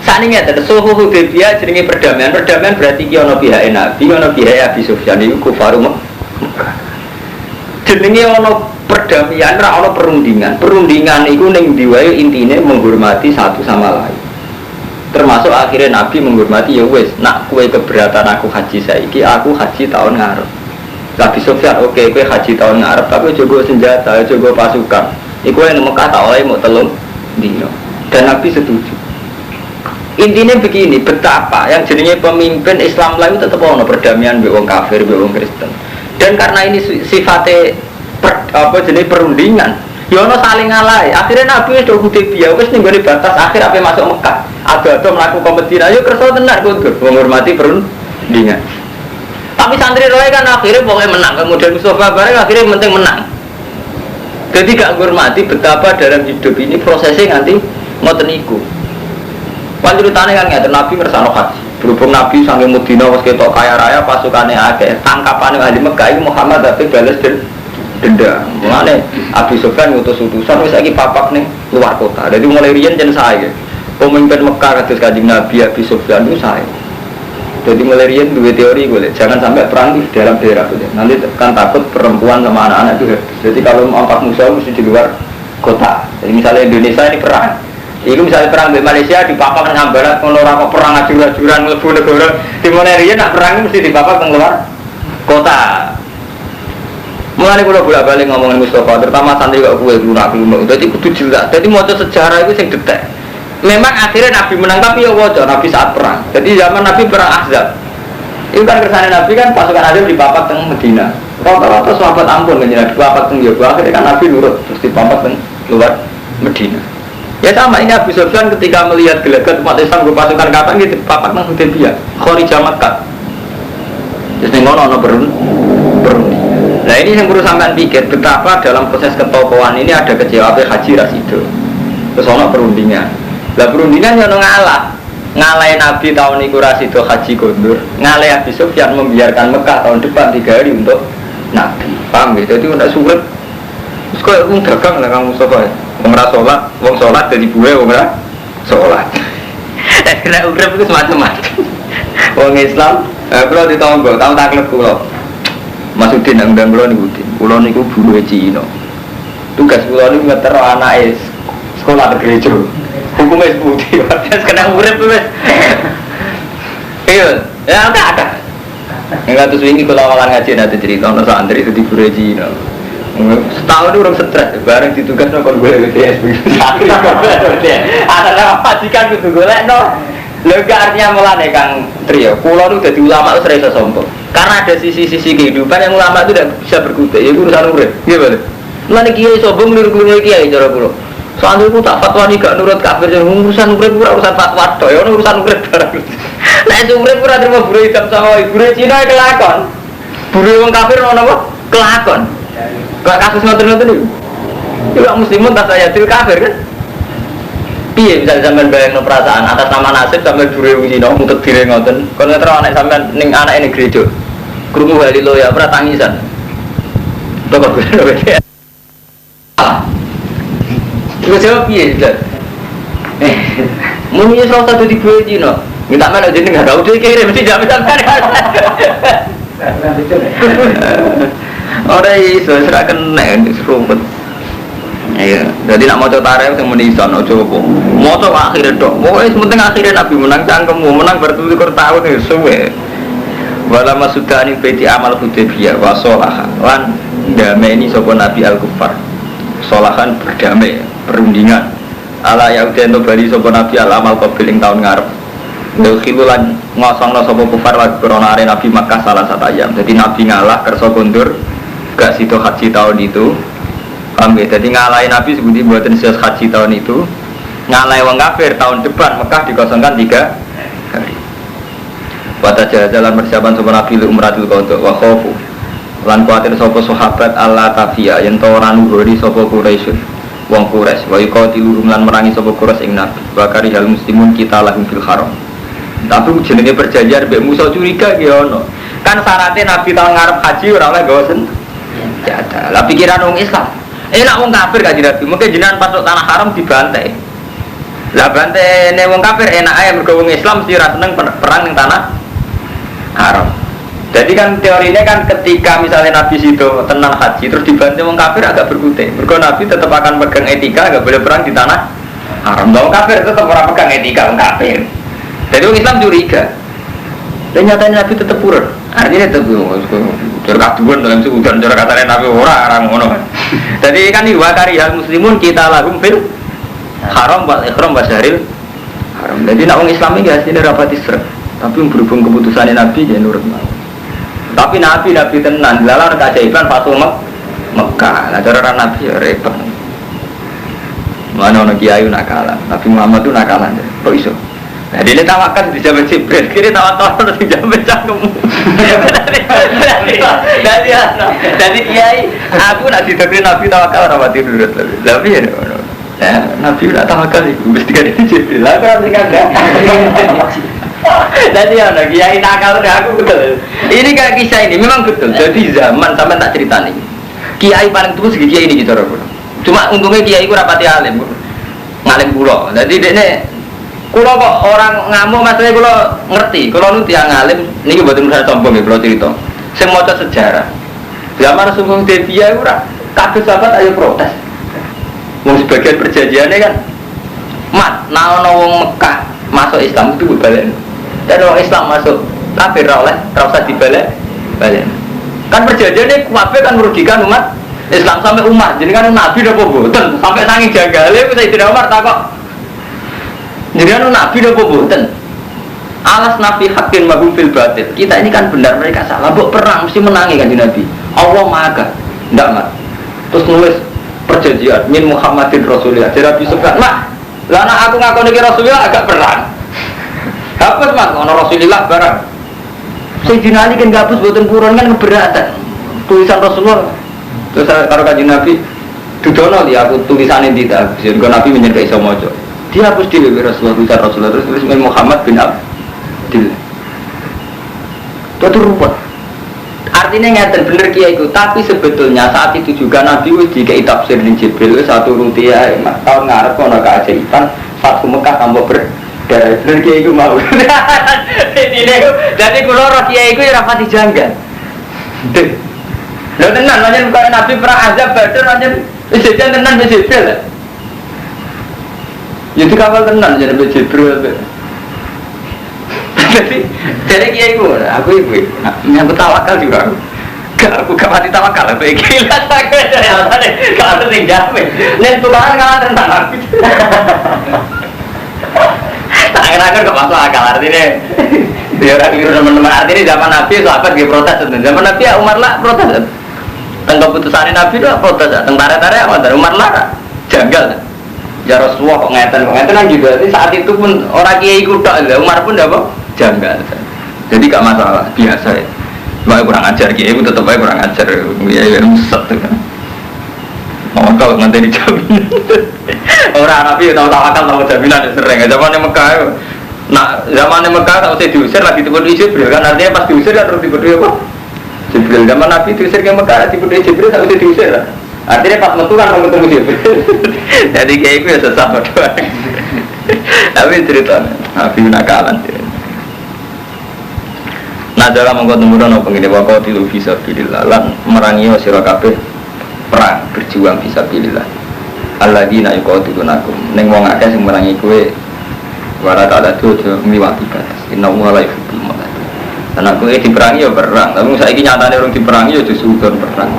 saat ini ada Sulhul Hudaybiyah jenenge perdamaian. Perdamaian berarti ki ono pihak Nabi, ono pihak Abi Sufyan iku kufaru Mekah. Jenenge ono perdamaian ra ono perundingan. Perundingan iku ning ndi wae intine menghormati satu sama lain. Termasuk akhirnya Nabi menghormati ya wis, nak kue keberatan aku haji saiki, aku haji tahun ngarep. Nabi Sufyan oke, kue haji tahun ngarep, tapi coba senjata, coba pasukan. Iku yang Mekah tak oleh mau telung dino. Dan Nabi setuju. Intinya begini, betapa yang jadinya pemimpin Islam lain tetap ono perdamaian be wong kafir, be wong Kristen. Dan karena ini sifatnya jenis perundingan, ya ono saling ngalai. Akhirnya Nabi itu Hudaybiyah wis ning gone batas akhir apa masuk Mekah. Ada melakukan kompetisi, ayo kerso tenar kundur menghormati perundingan. Tapi santri roy kan akhirnya pokoknya menang. Kemudian Mustafa bareng akhirnya penting menang. Jadi gak menghormati betapa dalam hidup ini prosesnya nanti ngoten niku. Panceritane kan ngeten Nabi ngersano haji. Berhubung Nabi saking Madinah wis ketok kaya raya pasukane akeh, tangkapane ahli Mekah iki Muhammad tapi balas denda. Mulane Abi Sufyan ngutus utusan wis saiki papak ning luar kota. Jadi mulai riyen jen sae. Pemimpin Mekah kados Kanjeng Nabi Abi Sufyan itu sae. Jadi mulai riyen duwe teori boleh jangan sampai perang di dalam daerah itu. Nanti kan takut perempuan sama anak-anak itu. Jadi kalau mau angkat musuh mesti di luar kota. Jadi misalnya Indonesia ini perang. Itu misalnya perang di Malaysia di papak nang barat ngono ora kok perang ajur-ajuran mlebu negara. Di mulai riyen nak perang mesti di papak nang luar kota. Mulane kula bolak-balik ngomongin Mustafa, terutama santri kok kowe lunak-lunak. Dadi kudu jelas. Dadi maca sejarah itu sing detek. Memang akhirnya Nabi menang tapi ya wajar Nabi saat perang. Jadi zaman Nabi perang Ahzab. Itu kan kersane Nabi kan pasukan Ahzab dipapak teng Medina. Rata-rata sahabat ampun kan jadi dipapak teng Yaman. Akhirnya kan Nabi nurut terus dipapak teng luar Medina. Ya sama ini Abu Sufyan ketika melihat gelagat umat Islam berpasukan kapan gitu dipapak teng Hudaybiyah. Kharijah Makkah. Terus ning ngono berunding. Nah ini yang perlu sampean pikir betapa dalam proses ketokohan ini ada kecewa Haji Rasido. Terus ono perundingan. Lah perundingan yang ngalai Nabi tahun itu Rasido haji kondur, ngalai Abi Sufyan membiarkan Mekah tahun depan 3 hari untuk Nabi. Paham gitu? Jadi tidak sulit. Terus kok wong dagang lah kamu Mustafa. Wong ra salat, wong salat jadi buwe wong ra salat. Nek urip itu macam-macam. Wong Islam, kalau ditonggo, tahun taklek kula. Masudin nang ndang kula niku Din. Kula niku buruhe Cina. Tugas kula niku ngeter anake sekolah gereja. Hukumnya seperti itu, kena urip wes. Iya, ya ada. Enggak terus wingi kalau awalan ngaji nanti cerita nang santri itu di Bureji. Setahun orang stres, bareng ditugas nang kon golek WTS begitu. Ada majikan kudu golek no. Lha artinya mulane Kang Trio, kula nu dadi ulama wis ora iso sombong. Karena ada sisi-sisi kehidupan yang ulama itu tidak bisa berkutik, ya urusan urip. Nggih, Pak. Mulane kiai sombong niru-niru kiai cara kula. Soalnya aku tak fatwa nih gak nurut kafir yang urusan urip pura urusan fatwa toh urusan urip barang. Nah itu urip pura terima buru hitam sama buru Cina kelakon. Buru wong kafir ono apa? Kelakon. Kok kasus ngoten-ngoten niku. Iku muslimun tak saya kafir kan? Piye bisa sampean bayangno perasaan atas nama nasib sampean buru wong Cina mutet dire ngoten. Kon ngetro anak sampean ning anake ning gereja. Krungu haleluya ora tangisan. Kok beda. Iku jawab piye, Ustaz? Muni iso satu di gue Cina. Minta mana jeneng enggak tahu dia kirim mesti jam sampean. Ora iso serahkan nek serumpet. Iya, jadi nak maca tarikh sing muni iso aja apa. Maca akhire tok. Pokoke penting akhire Nabi menang cangkemmu, menang bertutur tahun wis suwe. Wala masudani beti amal Hudaybiyah wa sholaha lan damai sapa Nabi al-Kufar. Sholahan berdamai, perundingan. Ala yaudhen to bali sapa Nabi al-amal qabil ing taun ngarep. Khilulan ngosongno sapa kufar wa peronare Nabi Makkah salah satu ayam. Jadi Nabi ngalah kersa kondur gak sido haji tahun itu. Paham ya? Jadi ngalahin Nabi sebuti buatan sias haji tahun itu. Ngalahin wong kafir tahun depan Mekah dikosongkan 3 hari. Wata jalan persiapan sapa Nabi umratul qadha wa khaufu. Lan kuatir sapa sahabat Allah tafia yen to ora nuhuri sapa Quraisy. Wong Quraisy wa yuqatilu lan merangi sapa Quraisy ing Nabi. Wa karihal muslimun kita lahum fil haram. Tapi jenenge perjanjian mbek Musa curiga ki ono. Kan syaratnya Nabi tahun ngarep haji ora oleh gawa senjata. Lah pikiran wong Islam. Enak wong kafir kan Nabi, mungkin jenengan pasuk tanah haram dibantai. Lah bantene wong kafir enak ae mergo wong Islam mesti ora seneng perang ning tanah haram. Jadi kan teorinya kan ketika misalnya Nabi situ tenang haji terus dibantai wong kafir agak berkutik. Mergo Nabi tetap akan pegang etika enggak boleh perang di tanah haram. Wong kafir tetap ora pegang etika wong kafir. Jadi orang Islam curiga. Dan nyatanya Nabi tetap purun. Artinya tetap curah kaduan dalam suku dan curah katanya Nabi orang ngono. Jadi kan dua karya muslimun kita lahum fil haram wal ikhram wa syahril haram. Jadi nak orang Islam ini hasilnya rapat isra. Tapi berhubung keputusannya Nabi ya nurut mau. Tapi Nabi tenan lalar keajaiban Fatul Mekah. Nah cara Nabi ya repot. Mana orang kiai nakalan. Nabi Muhammad itu nakalan. Kok iso? Nah dia tawakal di zaman Jibril, kiri tawakal terus di zaman cangkemmu. Jadi kiai, aku nak didokterin Nabi tawakal rapati dulu. Tapi ya, Nabi nak tawakal itu mesti kan itu Jibril. Aku nanti kan enggak. Jadi ya, kiai nakal udah aku betul. Ini kayak kisah ini memang betul. Jadi zaman sampai tak cerita nih. Kiai paling tua segi kiai ini gitu loh. Cuma untungnya kiai ku rapati alim, ngalim pulau. Jadi dia kulo kok orang ngamuk maksudnya kulo ngerti, kulo nu tiang ngalim, niki mboten usah sombong ya kulo cerita. Sing maca sejarah. Zaman Rasulullah Hudaybiyah ora kabeh sahabat ayo protes. Wong sebagian perjanjiannya kan mat ana wong Mekah masuk Islam itu balik. Dan orang Islam masuk kafir ora oleh ora usah dibalik. Balik. Kan perjanjiannya kabeh kan merugikan umat Islam sampai Umar. Jadi kan Nabi napa mboten sampai nanging jagale Sayyidina Umar takok jadi anu Nabi udah boboten alas nafi hakin magum fil batil. Kita ini kan benar, mereka salah. Bok perang mesti menangi kan di Nabi. Allah maha ndak mat. Terus nulis perjanjian min Muhammadin Rasulullah. Jadi Nabi sebut mak lana aku ngaku nih Rasulullah agak perang. Hapus mak ono Rasulullah barang. Sayyidina Ali kan gabus boten purun kan keberatan tulisan Rasulullah. Terus karo kanjeng Nabi dudono li aku tulisane tidak. Jadi Nabi menyertai iso maca. Dia hapus di Rasulullah terus tulis Muhammad bin Abdillah. Itu ruwet. Artinya ngeten bener kiai itu, tapi sebetulnya saat itu juga Nabi wis dikai tafsir ning Jibril wis satu rutia tahun ngarep ana keajaiban Fathu Mekah tambah berdarah. Bener kiai itu mau. Jadi kula roh kiai itu ora pati janggal. Lho tenan pancen kok Nabi perang azab Badar pancen wis jajan tenan wis Jibril. Jadi kapal tenan jadi Jibril. Jadi kiai aku ibu, nyambut tawakal juga. Aku gak mati tawakal, aku gila sakit. Kalau ada yang jamin, nen Tuhan kalah tentang aku. Tangan-tangan gak masuk akal artinya. Dia orang keliru teman-teman artinya zaman Nabi sahabat dia protes. Zaman Nabi ya Umar lah protes. Tentang keputusan Nabi itu protes. Tentang tarik-tarik apa? Umar lah janggal. Ya Rasulullah kok ngeten kan juga. Jadi saat itu pun orang kiai kuda, Umar pun apa? Janggal. Jadi gak masalah, biasa ya. Cuma kurang ajar gitu, itu tetap aja kurang ajar. Ya muset tuh. Oh kalau nanti dijamin. Orang Nabi tahu tawakal tahu jaminan sering. Zaman Mekah, nah zaman Mekah tahu saya diusir lagi tiba Jibril kan artinya pas diusir kan terus tiba apa? Jibril. Zaman Nabi diusir ke Mekah tiba Jibril tahu saya diusir lah. Artinya pas metu kan orang ketemu Jibril. Jadi kayak itu ya sesama doang. Tapi ceritanya Nabi nakalan. Nah dalam mengkontumuran apa ini wakau tilu bisa pilihlah lan merangi sira kabeh perang berjuang bisa pilihlah. Alladzina yuqatilunakum ning wong akeh sing merangi kowe wala ta'ala tuju miwati batas. Innallaha la yuhibbul mu'tadin. Lan kowe diperangi ya perang, tapi saiki nyatane urung diperangi ya justru perang.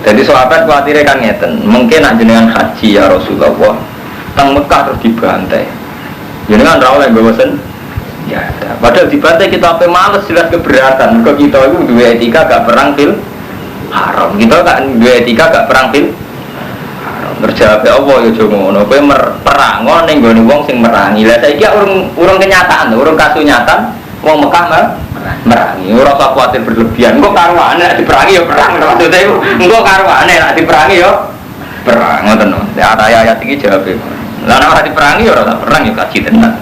Jadi sahabat kuatire kan ngeten, mungkin nak jenengan haji ya Rasulullah teng Mekah terus dibantai. Jenengan ra oleh bosen ya ada. Padahal dibantai kita apa males jelas keberatan. Kok kita itu dua etika gak perang fil haram. Kita gak dua etika gak perang fil haram. Terjawab Allah ya aja ngono. Kowe perang ning nggone wong sing merangi. Lah saiki urung kenyataan, urung kasunyatan wong Mekah merangi. Ora usah kuwatir berlebihan. Engko karwane nek diperangi ya perang maksudnya iku. Engko karwane nek diperangi ya perang ngoten. Nek ayat iki jawabe. Lah nek ora diperangi ya ora perang ya kaji tenan.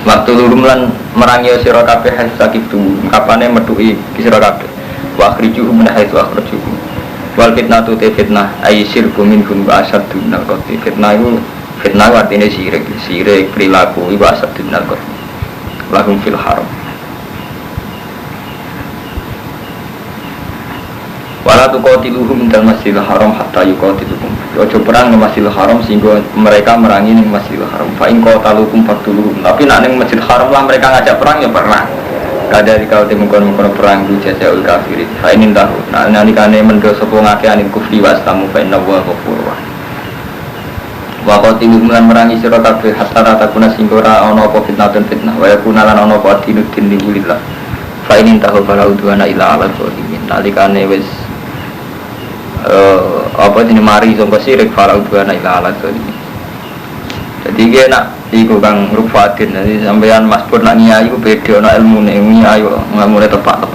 Waktu lurumlan merangi sira kabeh hasakitu kapane metuki sira kabeh wa akhrijuhu min haitsu akhrajuhum wal fitnatu te fitnah ay syirku minhum wa asaddu naqati fitnah itu fitnah artinya sirik perilaku iku asaddu naqati lahum fil haram wala tuqatiluhum dal masjidil haram hatta yuqatiluhum. Ojo perang ning Masjidil Haram sehingga mereka merangi ning Masjidil Haram. Fa in qataluhum faqtuluhum. Tapi nek ning Masjidil Haram lah mereka ngajak perang ya perang. Kadari kau temungkon-mungkon perang di jazaul kafirin. Fa in tahu. Nah nalikane mendo sapa ngake anin kufri wastamu fa inna wa ghafurur rahim. Wa qatiluhum lan merangi sira kabeh hatta takuna sehingga ora ana apa fitnah wa yakuna lan ana apa dinutin lillah. Fa in tahu fala udwana ila ala zalimin. Nalikane wis apa ini mari sampai sirik falau dua naik alat tadi. Jadi dia nak iku kang rufatin nanti sampean mas pun nak nyai iku beda nak ilmu nih nyai nggak mulai tepat.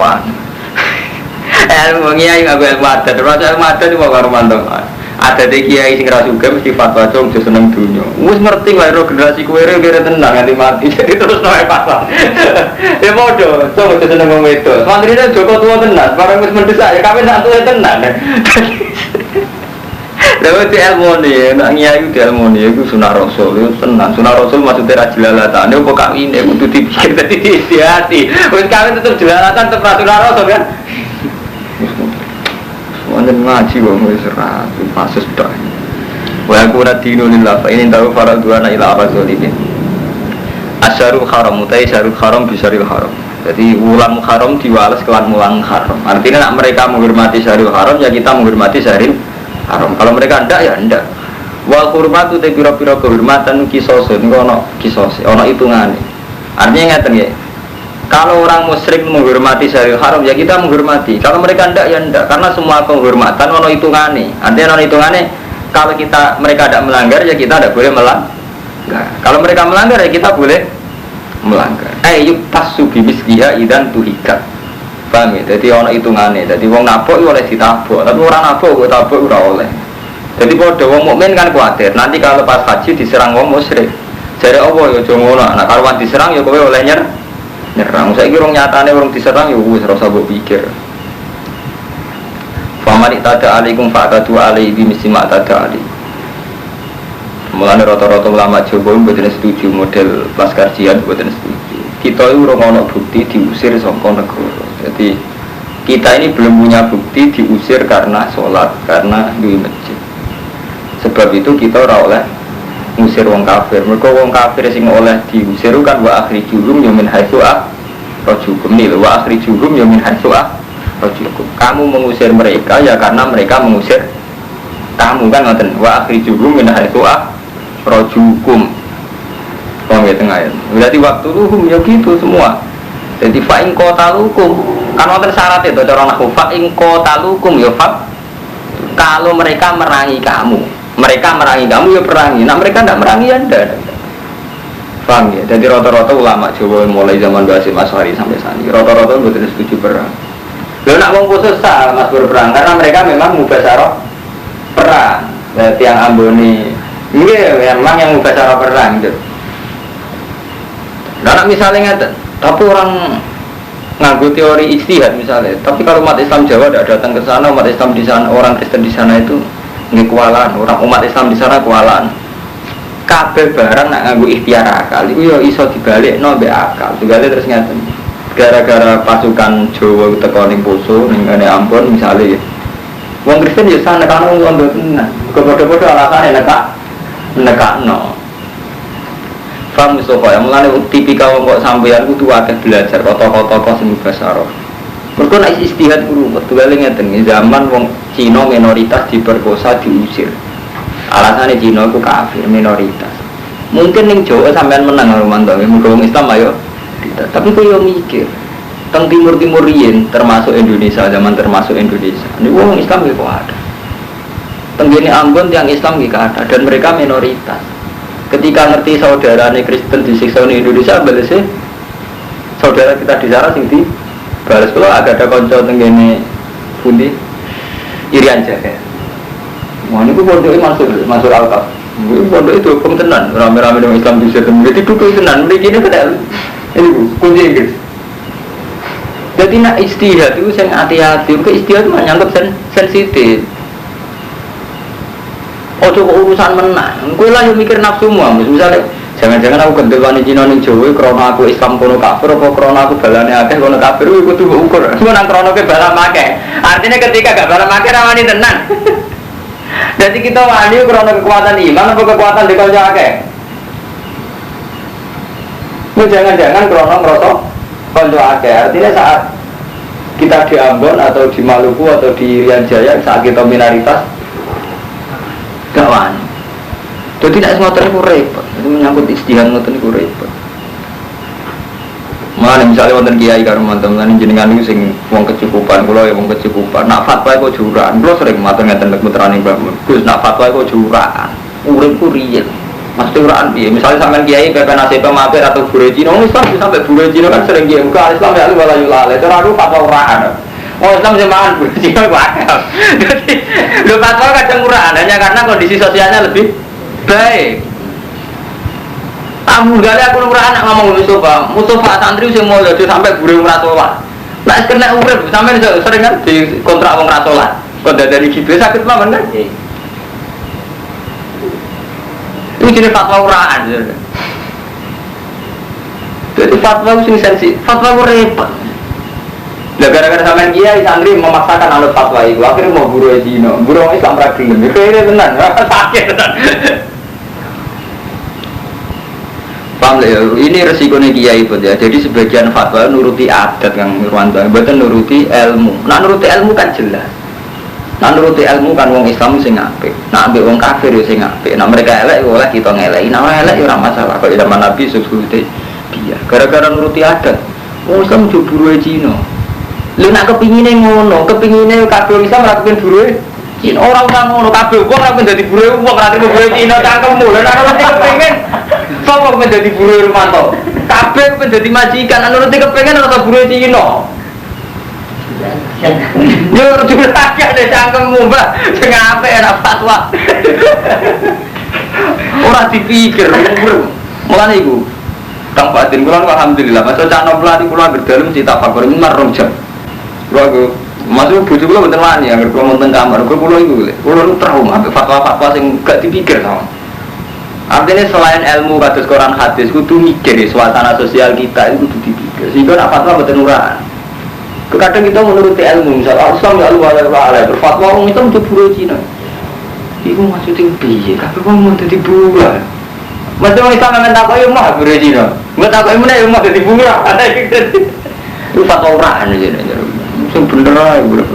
Ilmu nyai nggak boleh wadah terus ilmu wadah itu mau mantap. Ada deh kiai sing rasuga mesti fatwa cung seneng dunia. Mus ngerti lah generasi kuwere kira tenang nanti mati jadi terus naik pasang. Ya bodoh, cung seneng ngomong itu. Santrinya Joko tua tenang, barang mus mendesak ya kami nak tua tenang. Lalu di ilmu ni, nak nyai di ilmu ni, itu sunah rasul, itu senang. Sunah rasul maksudnya jelalatan. Ini kok kawin, itu dipikir tadi diisiati. Wes kawin tetap jelalatan, tetap sunah rasul kan. Wonten ngaji wong wis ora pasus tok. Wa aquna dinu lillah fa in tahu faraduna ila abazalimin. Asyarul haram utai syarul haram bisaril haram. Jadi ulang haram diwales kelan mulang haram. Artinya nak mereka menghormati syarul haram ya kita menghormati syaril haram. Kalau mereka ndak ya ndak. Wa hurmatu te pira-pira kehormatan kisosun ono kisose, ono hitungane. Artinya ngeten nggih. Kalau orang musyrik menghormati syaril haram ya kita menghormati. Kalau mereka ndak ya ndak karena semua penghormatan ono hitungane. Artinya ono hitungane kalau mereka tidak melanggar ya kita tidak boleh melanggar. Kalau mereka melanggar ya kita boleh melanggar. Yuk tasu bimisliha idan tuhika. Paham ya? Jadi ono hitungane. Jadi wong nabok oleh ditabok, tapi orang nabok kok tabok ora oleh. Jadi pada wong mukmin kan kuatir. Nanti kalau pas haji diserang wong musyrik. Jare apa ya aja ngono. Nah karuan diserang ya kowe oleh nyerang. Saiki urung nyatane urung diserang ya wis ora usah mbok pikir. Famani tada alaikum fa'tadu alaihi bimithli ma tada alaihi. Mulane rata-rata ulama Jawa mboten setuju model laskar jihad mboten setuju. Kita itu urung ana bukti diusir saka negara. Jadi kita ini belum punya bukti diusir karena sholat, karena duwe masjid. Sebab itu kita ora oleh ngusir wong kafir. Mergo wong kafir sing oleh diusir kan wa akhrijuhum ya min haitsu akhrajukum nil wa akhrijuhum ya min haitsu akhrajukum. Kamu mengusir mereka ya karena mereka mengusir kamu kan ngoten. Wa akhrijuhum min haitsu akhrajukum. Wong ya tengah ya. Berarti waktu luhum ya gitu semua. Jadi fa in qatalukum kan wonten syarat itu cara nahwu fa in qatalukum ya fa kalau mereka merangi kamu. Mereka merangi kamu ya perangi. Nah mereka tidak merangi Anda. Paham ya? Jadi rata-rata ulama Jawa mulai zaman Basim Asy'ari sampai saat ini rata-rata betul setuju perang. Lo nak mau khusus sah mas berperang karena mereka memang mubasyarah perang. Tiang Amboni, ini memang yang mubasyarah perang gitu. Nah, misalnya ngeten, tapi orang nganggo teori ijtihad misalnya. Tapi kalau umat Islam Jawa tidak datang ke sana, umat Islam di sana, orang Kristen di sana itu nggih kualan, orang umat Islam di sana kualan. Kabeh barang nak nganggo ikhtiar akal iku ya iso dibalekno mbek akal. Tugale terus ngeten. Gara-gara pasukan Jawa teko ning Poso ning ngene Ambon misale. Wong Kristen ya sana kan wong tenan. Padha-padha alasane nekakno. Faham Mustafa, yang mulane tipikal wong kok sampeyan kudu akeh belajar tokoh-tokoh sing basaro. Mergo nek istihad guru tugale ngeten zaman wong Cina minoritas diperkosa diusir. Alasannya Cina itu kafir, minoritas. Mungkin ning Jawa sampean menang Romanto, mungkin wong Islam ayo. Tapi kok yo mikir, teng timur-timur riyen termasuk Indonesia, zaman termasuk Indonesia. Ini wong Islam kok ada. Teng kene Ambon yang Islam ki ada dan mereka minoritas. Ketika ngerti saudarane Kristen disiksa di Indonesia, balesnya saudara kita di sana sing di balas kalau agak ada konco teng kene pundi Irian Jaya. Wah, ini pondoknya masuk Al-Kaf. Ini pondok itu hukum tenan, rame-rame dengan Islam bisa temen. Jadi duduk tenan, begini kan ini kunci Inggris. Jadi nak istihad itu saya hati-hati, ke istihad itu menyangkut sensitif. Oh coba urusan menang, gue lah yang mikir nafsu semua. Misalnya, jangan-jangan aku gendel wani Cina ning Jawa, karena aku Islam kono kafir, apa karena aku balane akeh kono kafir, aku tuh ukur. Gue nang karena ke balam akeh. Artinya ketika gak balam akeh rawani tenan. Jadi kita wani karena kekuatan iman atau kekuatan di kalja akeh. Jangan-jangan karena ngerosok kalja akeh. Artinya saat kita di Ambon atau di Maluku atau di Irian Jaya saat kita minoritas gak wani. Jadi tidak semua itu repot. Itu menyangkut istihad ngoten itu repot. Mana misalnya wonten kiai karo teman-teman jenengan niku sing wong kecukupan, kula ya wong kecukupan. Nak fatwa kok juraan. Kula sering matur ngeten nek putrane Mbah Mun. Gus nak fatwa kok juraan. Uripku riyen. Mesti juraan piye? Misalnya sampean kiai pepe nasib mampir atau guru Cina, wong Islam sampai guru Cina kan sering kiai muka Islam ya wala yulale. Terus aku fatwa uraan. Oh Islam zaman guru Cina bakal. Jadi lho fatwa kadang uraan hanya karena kondisi sosialnya lebih baik. Kamu gale aku nomor anak ngomong Mustafa santri sing mulya sampai guru ratolan. Nek kena urip sampean sering kan di kontrak wong ratolan. Kok dari gitu sakit mawon kan? Ini jenis fatwa uraan. Jadi fatwa sing sensitif, fatwa repot. Lah gara-gara sampean kiai santri memaksakan anut fatwa itu, akhirnya mau guru Cina, guru Islam ra gelem. Kene tenan, sakit tenan. Paham ya? Ini resikonya kiai pun ya. Jadi sebagian fatwa nuruti adat yang Nurwanto, bukan nuruti ilmu. Nah nuruti ilmu kan jelas. Nah nuruti ilmu kan wong Islam sing apik. Nah ambek wong kafir yo sing apik. Nah mereka elek oleh kita ngeleki. Nah elek yo ora masalah. Kalau zaman Nabi suksute dia. Gara-gara nuruti adat. Wong Islam jo buruhe Cina. Lu nak kepingine ngono, kepingine kabeh Islam ora kepengin buruhe Cina. Ora usah ngono kabeh wong ora kepengin dadi buruhe wong, ora kepengin buruhe Cina cangkemmu. Lah nek ora kepengin sapa kepengin dadi buruhe Romanto? Kabeh kepengin dadi majikan, anu nek kepengin ora buruhe Cina. Yo durake ada cangkemmu, Mbak. Sing apik ora fatwa. Ora dipikir, mulane iku. Kang Fatin kula alhamdulillah, masa cak nom lati kula berdalem cita fakir marung jam. Kula masuk bojo kula mboten wani, anggere kula wonten kamar, kula iku kula trauma fatwa-fatwa sing gak dipikir sama. Artinya selain ilmu kados Quran hadis kudu mikir suasana sosial kita itu kudu dipikir. Sehingga nak fatwa mboten uraan. Kadang kita menuruti ilmu, misalnya Islam ya Allah berfatwa orang itu untuk buruh Cina. Iku maksudnya piye? Kabeh wong mau dadi buruh. Macam orang Islam yang takoi mah buruh Cina. Enggak takoi mana yang mah dadi buruh. Ada gitu. Itu fatwa uraan aja nih. Sing bener ae buruh.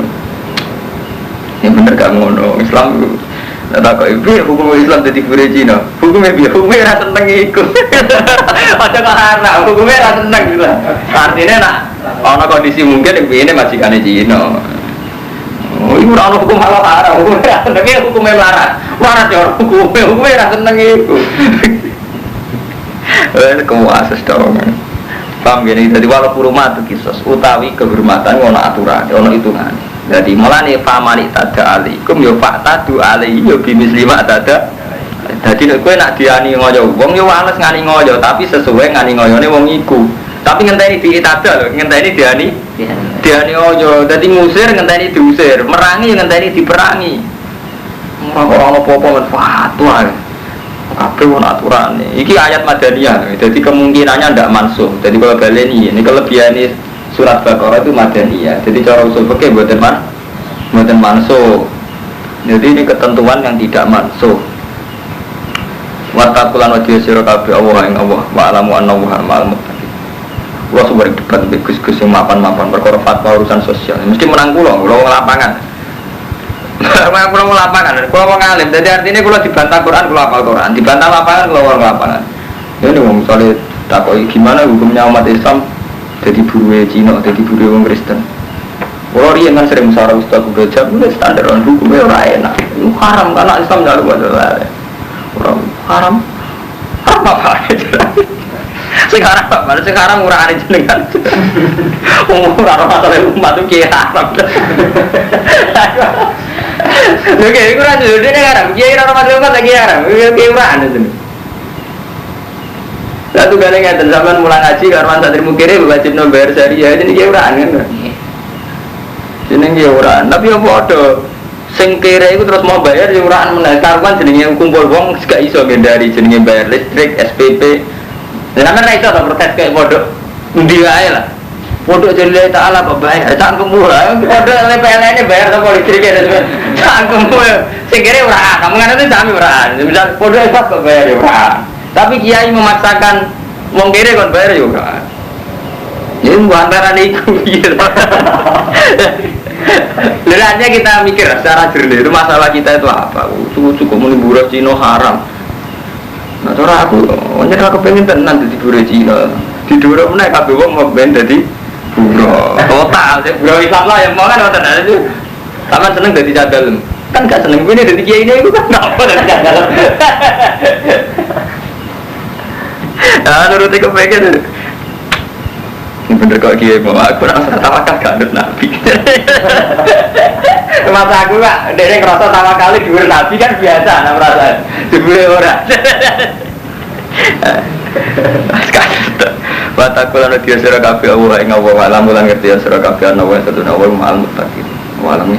Yang bener gak ngono. Islam itu takoi piye hukum Islam dadi buruh Cina? Hukumnya piye? Hukumnya ra seneng iku. Aja kok ana, hukumnya ra seneng gitu. Artinya nak ana kondisi mungkin yang ini majikane Cina. Oh, iku ora ono hukum halal haram, hukum ora seneng hukume melarat. Melarat ya hukume ora seneng iku. Kuases dong. Paham gini, jadi walaupun rumah itu kisos utawi kehormatan ono aturan, ono hitungan. Jadi mulane famani tada alaikum yo fa'tadu alaihi yo bimisli ma tada. Jadi nek kowe nak diani ngoyo wong yo wales ngani ngoyo, tapi sesuai ngani ngoyone wong iku. Tapi ngenteni diitada lho, ngenteni diani. Diani ngoyo, dadi ngusir ngenteni diusir, merangi ngenteni diperangi. Ora apa-apa men fatwa. Kabeh ono aturane. Iki ayat Madaniyah. Jadi kemungkinannya ndak mansuh. Jadi kalau baleni ini kelebihane surat Baqarah itu Madaniyah. Jadi cara usul fikih mboten mansuh. Jadi ini ketentuan yang tidak mansuh. Wattaqulan wa sira kabeh Allah ing Allah wa alamu annahu ma'al muttaqin. Kula sumber debat Gus-gus sing mapan-mapan perkara fatwa urusan sosial. Mesti menang kula wong lapangan. Kula mau lapangan, kula mau ngalim. Jadi artinya kula dibantah Quran, kula hafal Quran. Dibantah lapangan, kula hafal lapangan. Ini wong misalnya takoi gimana hukumnya umat Islam jadi buruh Cina, jadi buruh wong Kristen. Kula riyen kan sering musyawarah ustaz udah jam, udah standar hukumnya ora enak. Itu haram karena Islam njaluk wae. Orang haram apa aja sekarang murah hari jenengan umur masalah umat itu kiai haram oke itu kan dulu dia haram kiai masalah umat lagi haram kiai murahan itu satu kali ngeten zaman mulai ngaji karwan santri mukire wajib bayar syariah ini kiai murahan kan ini kiai murahan tapi apa ada sing kere itu terus mau bayar ya urahan meneh karuan jenenge kumpul wong gak iso ngendari jenenge bayar listrik SPP. Lah sampeyan ra iso to protes kaya pondok endi wae lah. Pondok jenenge taala kok bayar cangkem murah. Pondok PLN bayar to listrik cangkem sing kere urahan. Kamu kan itu sami urahan. Misal pondok esok kok bayar ya urahan. Tapi kiai memaksakan wong kere kon bayar ya urahan. Ya antara niku gitu. Lihatnya kita mikir secara jernih itu masalah kita itu apa? Cukup muni buruh Cina haram. Nah cara aku, hanya aku pengen tenan jadi buruh Cina. Di dua mana kabeh wong mau ben jadi buruh. Total, buruh Islam lah yang mau kan tenan itu. Sama seneng jadi cadel. Kan gak seneng ini jadi kiai ini itu kan apa jadi cadel. Nah nuruti kepengen. Ini bener kok kiai mau aku rasa tawakal gak ada nabi. Masa aku kak, dia ngerasa tawakal di luar nabi kan biasa, nak merasa di luar orang. Wataku lalu dia surah kafe Allah, ingat Allah alam bulan ngerti ya surah kafe Allah, satu nawal ma'al muttaqin. Walam